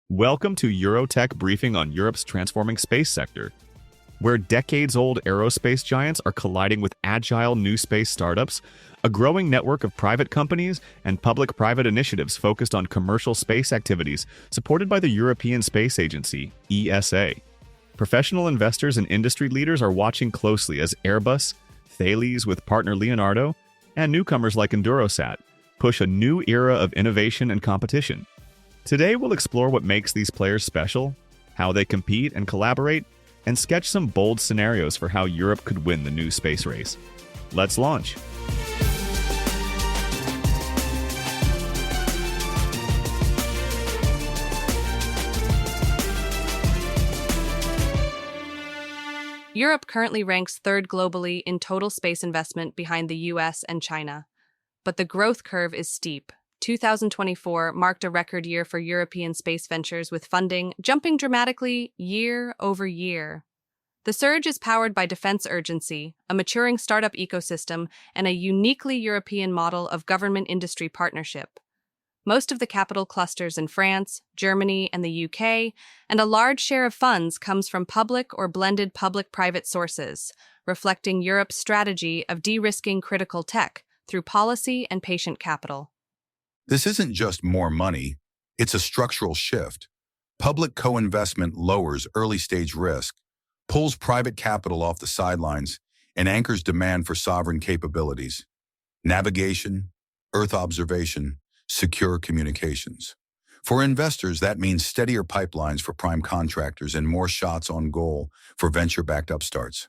Welcome to Eurotech briefing on Europe's transforming space sector, where decades-old aerospace giants are colliding with agile new space startups, a growing network of private companies, and public-private initiatives focused on commercial space activities supported by the European Space Agency, ESA. Professional investors and industry leaders are watching closely as Airbus, Thales with partner Leonardo, and newcomers like EnduroSat push a new era of innovation and competition. Today, we'll explore what makes these players special, how they compete and collaborate, and sketch some bold scenarios for how Europe could win the new space race. Let's launch. Europe currently ranks third globally in total space investment behind the US and China. But the growth curve is steep. 2024 marked a record year for European space ventures, with funding jumping dramatically year over year. The surge is powered by defense urgency, a maturing startup ecosystem, and a uniquely European model of government-industry partnership. Most of the capital clusters in France, Germany, and the UK, and a large share of funds comes from public or blended public-private sources, reflecting Europe's strategy of de-risking critical tech through policy and patient capital. This isn't just more money, it's a structural shift. Public co-investment lowers early-stage risk, pulls private capital off the sidelines, and anchors demand for sovereign capabilities. Navigation, Earth observation, secure communications. For investors, that means steadier pipelines for prime contractors and more shots on goal for venture-backed upstarts.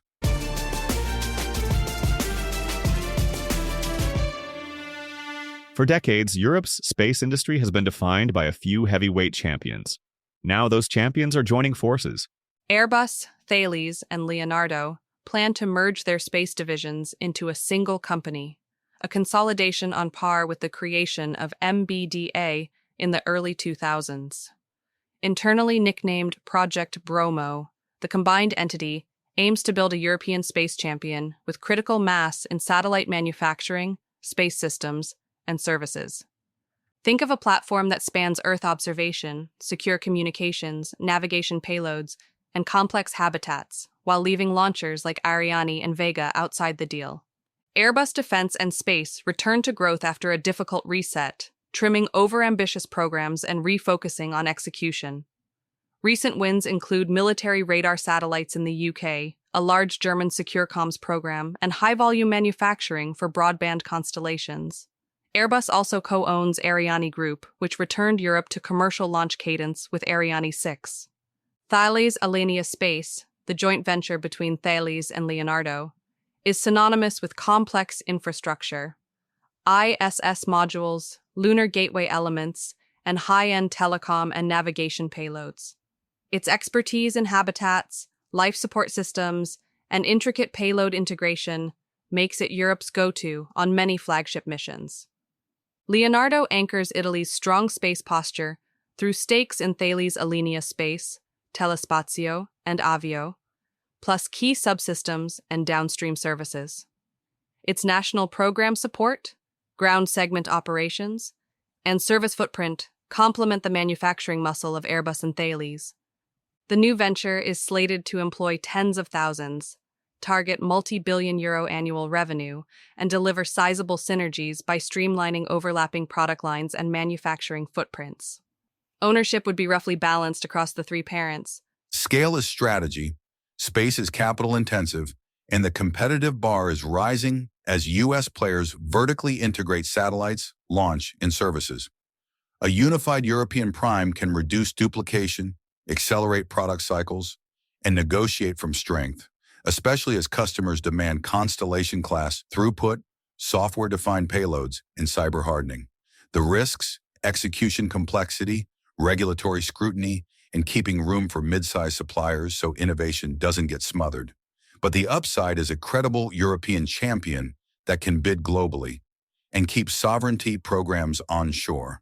For decades, Europe's space industry has been defined by a few heavyweight champions. Now those champions are joining forces. Airbus, Thales, and Leonardo plan to merge their space divisions into a single company, a consolidation on par with the creation of MBDA in the early 2000s. Internally nicknamed Project Bromo, the combined entity aims to build a European space champion with critical mass in satellite manufacturing, space systems, and services. Think of a platform that spans Earth observation, secure communications, navigation payloads, and complex habitats, while leaving launchers like Ariane and Vega outside the deal. Airbus Defence and Space returned to growth after a difficult reset, trimming overambitious programs and refocusing on execution. Recent wins include military radar satellites in the UK, a large German secure comms program, and high-volume manufacturing for broadband constellations. Airbus also co-owns Ariane Group, which returned Europe to commercial launch cadence with Ariane 6. Thales EnduroSat, the joint venture between Thales and Leonardo, is synonymous with complex infrastructure, ISS modules, lunar gateway elements, and high-end telecom and navigation payloads. Its expertise in habitats, life support systems, and intricate payload integration makes it Europe's go-to on many flagship missions. Leonardo anchors Italy's strong space posture through stakes in Thales EnduroSat, Telespazio, and Avio, plus key subsystems and downstream services. Its national program support, ground segment operations, and service footprint complement the manufacturing muscle of Airbus and Thales. The new venture is slated to employ tens of thousands, target multi-billion euro annual revenue, and deliver sizable synergies by streamlining overlapping product lines and manufacturing footprints. Ownership would be roughly balanced across the three parents. Scale is strategy, space is capital-intensive, and the competitive bar is rising as U.S. players vertically integrate satellites, launch, and services. A unified European prime can reduce duplication, accelerate product cycles, and negotiate from strength, especially as customers demand constellation-class throughput, software-defined payloads, and cyber hardening. The risks, execution complexity, regulatory scrutiny, and keeping room for mid-sized suppliers so innovation doesn't get smothered. But the upside is a credible European champion that can bid globally and keep sovereignty programs onshore.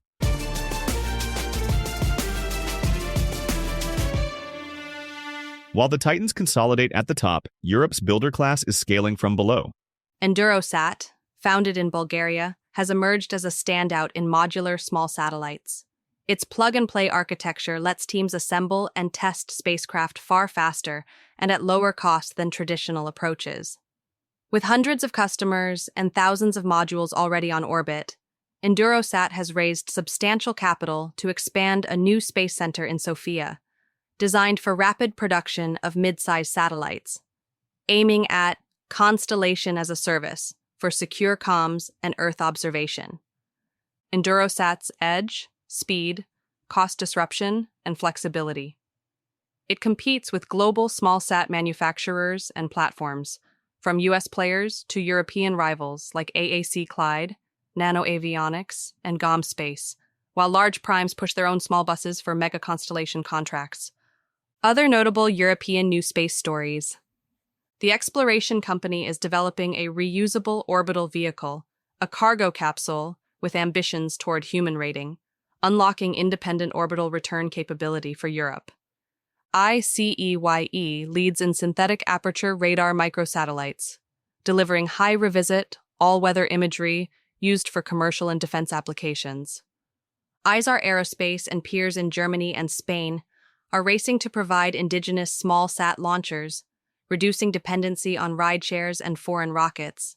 While the titans consolidate at the top, Europe's builder class is scaling from below. EnduroSat, founded in Bulgaria, has emerged as a standout in modular small satellites. Its plug-and-play architecture lets teams assemble and test spacecraft far faster and at lower cost than traditional approaches. With hundreds of customers and thousands of modules already on orbit, EnduroSat has raised substantial capital to expand a new space center in Sofia, designed for rapid production of mid-sized satellites, aiming at constellation as a service for secure comms and Earth observation. EnduroSat's edge, speed, cost disruption, and flexibility. It competes with global small-sat manufacturers and platforms, from U.S. players to European rivals like AAC Clyde, Nano Avionics, and GomSpace, while large primes push their own small buses for mega-constellation contracts. Other notable European new space stories. The exploration company is developing a reusable orbital vehicle, a cargo capsule with ambitions toward human rating, unlocking independent orbital return capability for Europe. ICEYE leads in synthetic aperture radar microsatellites, delivering high revisit, all-weather imagery used for commercial and defense applications. ISAR Aerospace and peers in Germany and Spain are racing to provide indigenous small-sat launchers, reducing dependency on rideshares and foreign rockets.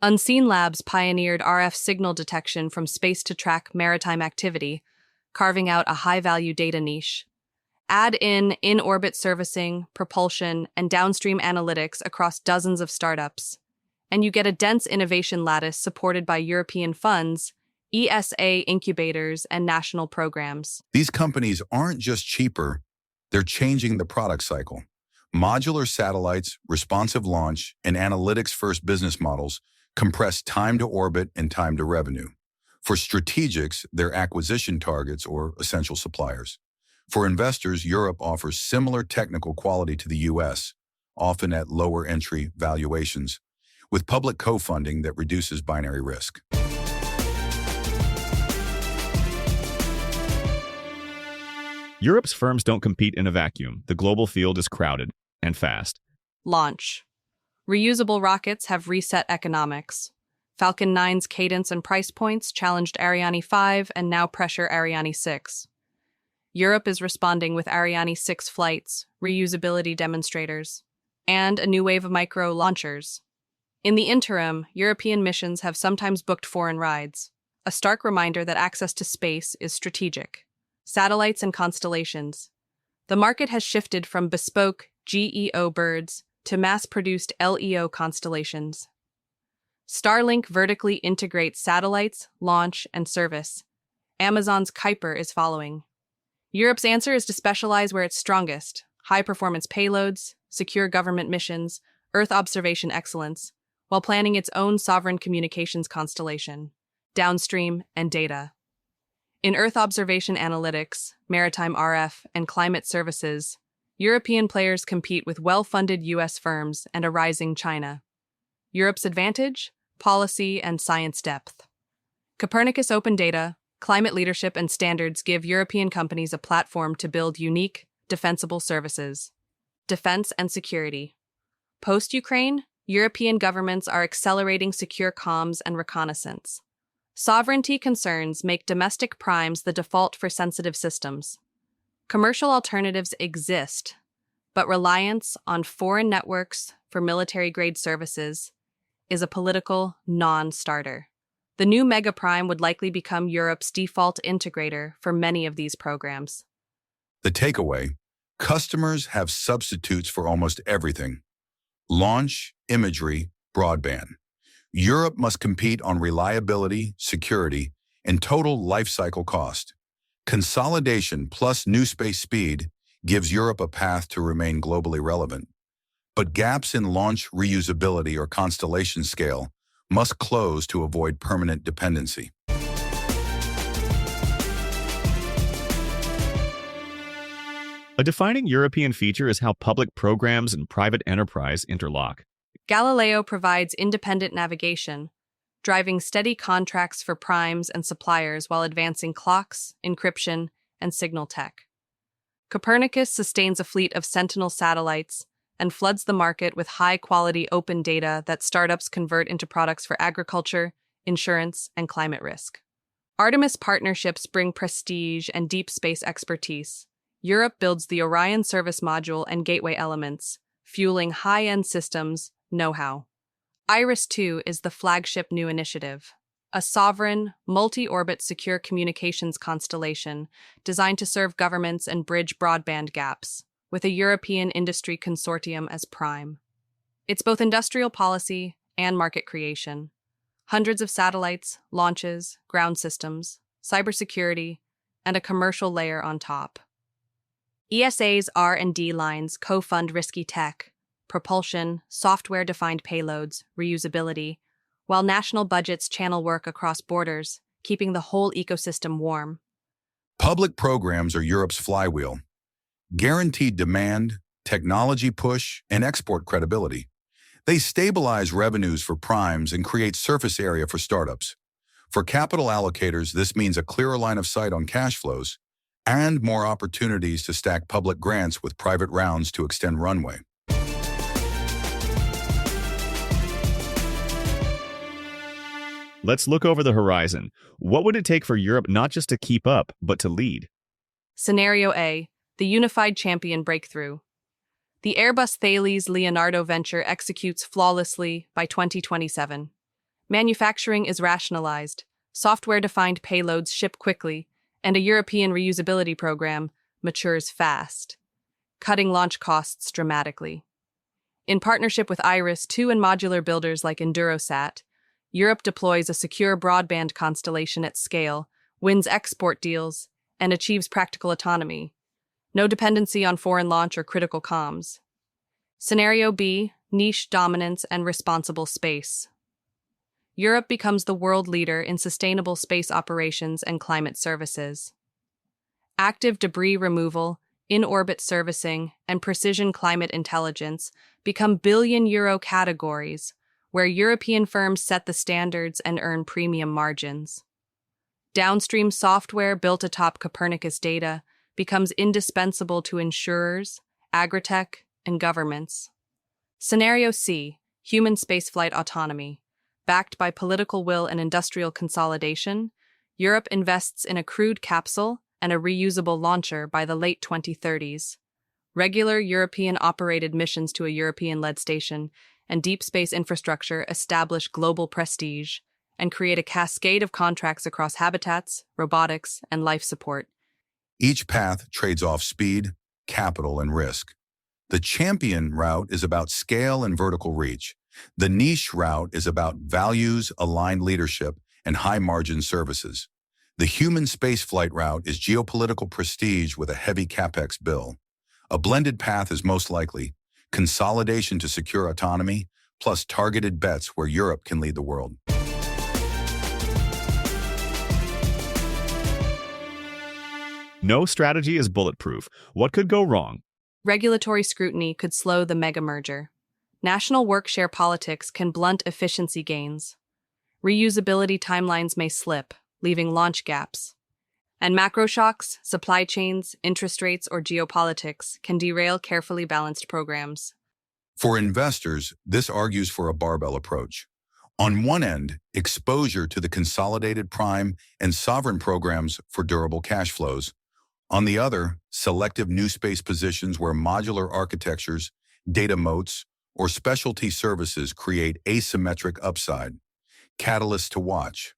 Unseen Labs pioneered RF signal detection from space to track maritime activity, carving out a high-value data niche. Add in-orbit servicing, propulsion, and downstream analytics across dozens of startups, and you get a dense innovation lattice supported by European funds, ESA incubators, and national programs. These companies aren't just cheaper, they're changing the product cycle. Modular satellites, responsive launch, and analytics-first business models compress time to orbit and time to revenue. For strategics, they're acquisition targets or essential suppliers. For investors, Europe offers similar technical quality to the US, often at lower entry valuations, with public co-funding that reduces binary risk. Europe's firms don't compete in a vacuum. The global field is crowded and fast. Launch. Reusable rockets have reset economics. Falcon 9's cadence and price points challenged Ariane 5 and now pressure Ariane 6. Europe is responding with Ariane 6 flights, reusability demonstrators, and a new wave of micro-launchers. In the interim, European missions have sometimes booked foreign rides, a stark reminder that access to space is strategic. Satellites and constellations. The market has shifted from bespoke GEO birds to mass-produced LEO constellations. Starlink vertically integrates satellites, launch, and service. Amazon's Kuiper is following. Europe's answer is to specialize where it's strongest: high-performance payloads, secure government missions, Earth observation excellence, while planning its own sovereign communications constellation, downstream, and data. In Earth observation analytics, maritime RF, and climate services, European players compete with well-funded US firms and a rising China. Europe's advantage? Policy and science depth. Copernicus open data, climate leadership, and standards give European companies a platform to build unique, defensible services. Defense and security. Post-Ukraine, European governments are accelerating secure comms and reconnaissance. Sovereignty concerns make domestic primes the default for sensitive systems. Commercial alternatives exist, but reliance on foreign networks for military-grade services is a political non-starter. The new megaprime would likely become Europe's default integrator for many of these programs. The takeaway: customers have substitutes for almost everything. Launch, imagery, broadband. Europe must compete on reliability, security, and total lifecycle cost. Consolidation plus new space speed gives Europe a path to remain globally relevant. But gaps in launch reusability or constellation scale must close to avoid permanent dependency. A defining European feature is how public programs and private enterprise interlock. Galileo provides independent navigation, driving steady contracts for primes and suppliers while advancing clocks, encryption, and signal tech. Copernicus sustains a fleet of Sentinel satellites and floods the market with high-quality open data that startups convert into products for agriculture, insurance, and climate risk. Artemis partnerships bring prestige and deep space expertise. Europe builds the Orion service module and gateway elements, fueling high-end systems know-how. IRIS² is the flagship new initiative, a sovereign, multi-orbit secure communications constellation designed to serve governments and bridge broadband gaps, with a European industry consortium as prime. It's both industrial policy and market creation. Hundreds of satellites, launches, ground systems, cybersecurity, and a commercial layer on top. ESA's R&D lines co-fund risky tech, propulsion, software-defined payloads, reusability, while national budgets channel work across borders, keeping the whole ecosystem warm. Public programs are Europe's flywheel. Guaranteed demand, technology push, and export credibility. They stabilize revenues for primes and create surface area for startups. For capital allocators, this means a clearer line of sight on cash flows and more opportunities to stack public grants with private rounds to extend runway. Let's look over the horizon. What would it take for Europe not just to keep up, but to lead? Scenario A, the unified champion breakthrough. The Airbus Thales Leonardo venture executes flawlessly by 2027. Manufacturing is rationalized, software-defined payloads ship quickly, and a European reusability program matures fast, cutting launch costs dramatically. In partnership with IRIS² and modular builders like EnduroSat, Europe deploys a secure broadband constellation at scale, wins export deals, and achieves practical autonomy. No dependency on foreign launch or critical comms. Scenario B, niche dominance and responsible space. Europe becomes the world leader in sustainable space operations and climate services. Active debris removal, in-orbit servicing, and precision climate intelligence become billion-euro categories where European firms set the standards and earn premium margins. Downstream software built atop Copernicus data becomes indispensable to insurers, agritech, and governments. Scenario C, human spaceflight autonomy. Backed by political will and industrial consolidation, Europe invests in a crewed capsule and a reusable launcher by the late 2030s. Regular European-operated missions to a European-led station and deep space infrastructure establish global prestige and create a cascade of contracts across habitats, robotics, and life support. Each path trades off speed, capital, and risk. The champion route is about scale and vertical reach. The niche route is about values, aligned leadership, and high-margin services. The human spaceflight route is geopolitical prestige with a heavy capex bill. A blended path is most likely, consolidation to secure autonomy, plus targeted bets where Europe can lead the world. No strategy is bulletproof. What could go wrong? Regulatory scrutiny could slow the mega-merger. National work-share politics can blunt efficiency gains. Reusability timelines may slip, leaving launch gaps. And macro shocks, supply chains, interest rates, or geopolitics can derail carefully balanced programs. For investors, this argues for a barbell approach. On one end, exposure to the consolidated prime and sovereign programs for durable cash flows. On the other, selective new space positions where modular architectures, data moats, or specialty services create asymmetric upside. Catalysts to watch.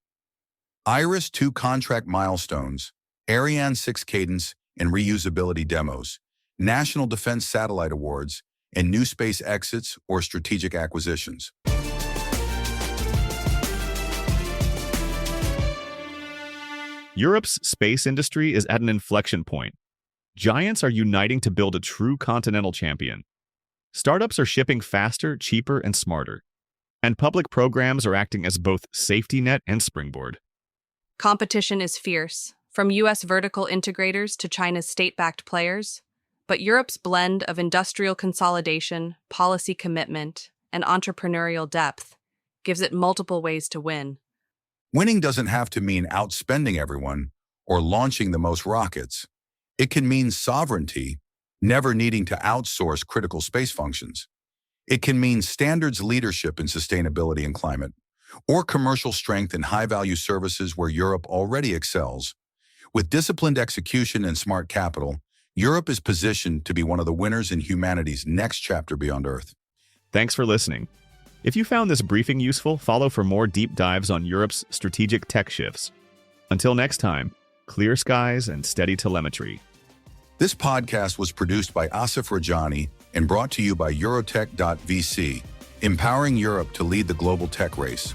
IRIS² contract milestones, Ariane 6 cadence and reusability demos, national defense satellite awards, and new space exits or strategic acquisitions. Europe's space industry is at an inflection point. Giants are uniting to build a true continental champion. Startups are shipping faster, cheaper, and smarter. And public programs are acting as both safety net and springboard. Competition is fierce, from U.S. vertical integrators to China's state-backed players. But Europe's blend of industrial consolidation, policy commitment, and entrepreneurial depth gives it multiple ways to win. Winning doesn't have to mean outspending everyone or launching the most rockets. It can mean sovereignty, never needing to outsource critical space functions. It can mean standards leadership in sustainability and climate, or commercial strength in high-value services where Europe already excels. With disciplined execution and smart capital, Europe is positioned to be one of the winners in humanity's next chapter beyond Earth. Thanks for listening. If you found this briefing useful, follow for more deep dives on Europe's strategic tech shifts. Until next time, clear skies and steady telemetry. This podcast was produced by Asif Rajani and brought to you by Eurotech.vc, empowering Europe to lead the global tech race.